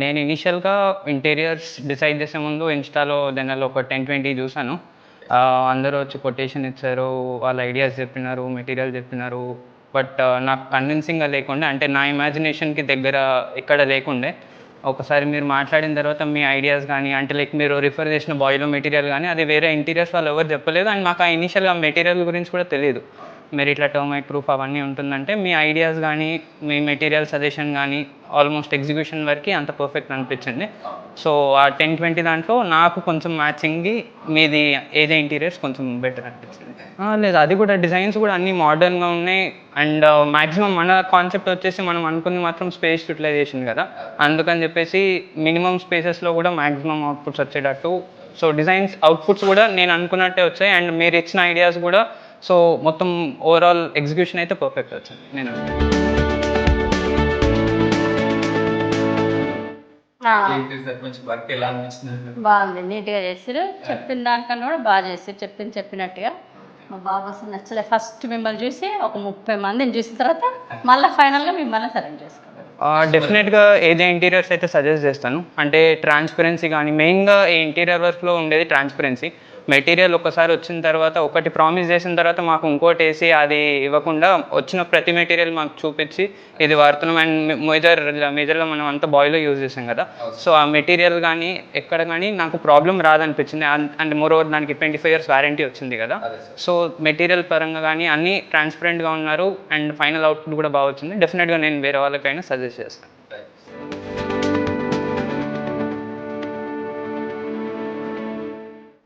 నేను ఇనీషియల్‌గా interiors decide చేసే ముందు ఇన్‌స్టాలో దెనెల్లో ఒక 10, 20 చూసాను. అందరూ వచ్చి కొటేషన్ ఇచ్చారు. వాళ్ళ ఐడియాస్ చెప్పినారు, మెటీరియల్ చెప్పినారు. బట్ నాకు కన్విన్సింగ్‌గా లేకుండే అంటే నా ఇమాజినేషన్‌కి దగ్గర ఎక్కడ లేకుండే. ఒకసారి మీరు మాట్లాడిన తర్వాత మీ ఐడియాస్ గానీ, అంటే లైక్ మీరు రిఫర్ చేసిన బాయిలర్ మెటీరియల్ గానీ, అది వేరే ఇంటీరియర్స్ వాళ్ళు ఎవరు చెప్పలేదు. అండ్ మాకు ఇనీషియల్‌గా మెటీరియల్ గురించి కూడా తెలీదు. మీరు ఇట్లా టర్మైట్ ప్రూఫ్ అవన్నీ ఉంటుందంటే, మీ ఐడియాస్ గానీ, మీ మెటీరియల్ సజెషన్ గానీ, ఆల్మోస్ట్ ఎగ్జిక్యూషన్ వరకి అంత పర్ఫెక్ట్ అనిపించింది. సో, ఆ 10, 20 దాంట్లో నాకు కొంచెం మ్యాచింగ్‌ది మీది ఏదే ఇంటీరియర్స్ కొంచెం బెటర్ అనిపించింది. లేదు అది కూడా డిజైన్స్ కూడా అన్నీ మోడర్న్‌గా ఉన్నాయి. అండ్ మాక్సిమం మన కాన్సెప్ట్ వచ్చేసి మనం అనుకుంది మాత్రం స్పేస్ యూటిలైజేషన్ కదా! అందుకని చెప్పేసి మినిమమ్ స్పేసెస్‌లో కూడా మాక్సిమం అవుట్‌పుట్స్ వచ్చేటట్టు సో, డిజైన్స్ అవుట్‌పుట్స్ కూడా నేను అనుకున్నట్టే వచ్చాయి. అండ్ మీరు ఇచ్చిన ఐడియాస్ కూడా సో, మొత్తం ఓవరాల్ ఎగ్జిక్యూషన్ అయితే పర్ఫెక్ట్ వచ్చింది. నేను ఆ! ఏంటి సార్ కొంచెం వర్క్ ఎలా అనిపిస్తుంది? బాగుంది. నీట్‌గా చేసిర్రు. చెప్పిన దానికన్నా కూడా చేసిర్రు. చెప్పినట్టుగా. మా బాబు అసలు నచ్చలే. ఫస్ట్ మిమ్మల్ని చూసి ఒక 30 మందిని చూసిన తర్వాత మళ్ళా ఫైనల్‌గా మిమ్మల్ని సెలెక్ట్ చేసుకున్నాడు. డెఫినెట్‌గా ఏదే ఇంటీరియర్స్ అయితే సజెస్ట్ చేస్తాను. అంటే ట్రాన్స్‌పరెన్సీ గానీ, మెయిన్‌గా ఈ ఇంటీరియర్ వర్క్‌లో ఉండేది ట్రాన్స్‌పరెన్సీ. మెటీరియల్ ఒక్కసారి వచ్చిన తర్వాత, ఒకటి ప్రామిస్ చేసిన తర్వాత మాకు ఇంకోటేసి అది ఇవ్వకుండా, వచ్చిన ప్రతి మెటీరియల్ మాకు చూపించి, ఇది వాడుతున్నాం అండ్ మేజర్‌గా మనం అంతా బాయిలర్ యూజ్ చేసాం కదా! సో, ఆ మెటీరియల్ గానీ, ఎక్కడ గానీ నాకు ప్రాబ్లమ్ రాదనిపించింది. అండ్ మోరోవర్ దానికి 25 ఇయర్స్ వారంటీ వచ్చింది కదా! సో, మెటీరియల్ పరంగా గానీ అన్నీ ట్రాన్స్‌పరెంట్‌గా ఉన్నారు. అండ్ ఫైనల్ అవుట్‌పుట్ కూడా బాగా వచ్చింది. డెఫినెట్‌గా నేను వేరే వాళ్ళకైనా సజెస్ట్ చేస్తాను.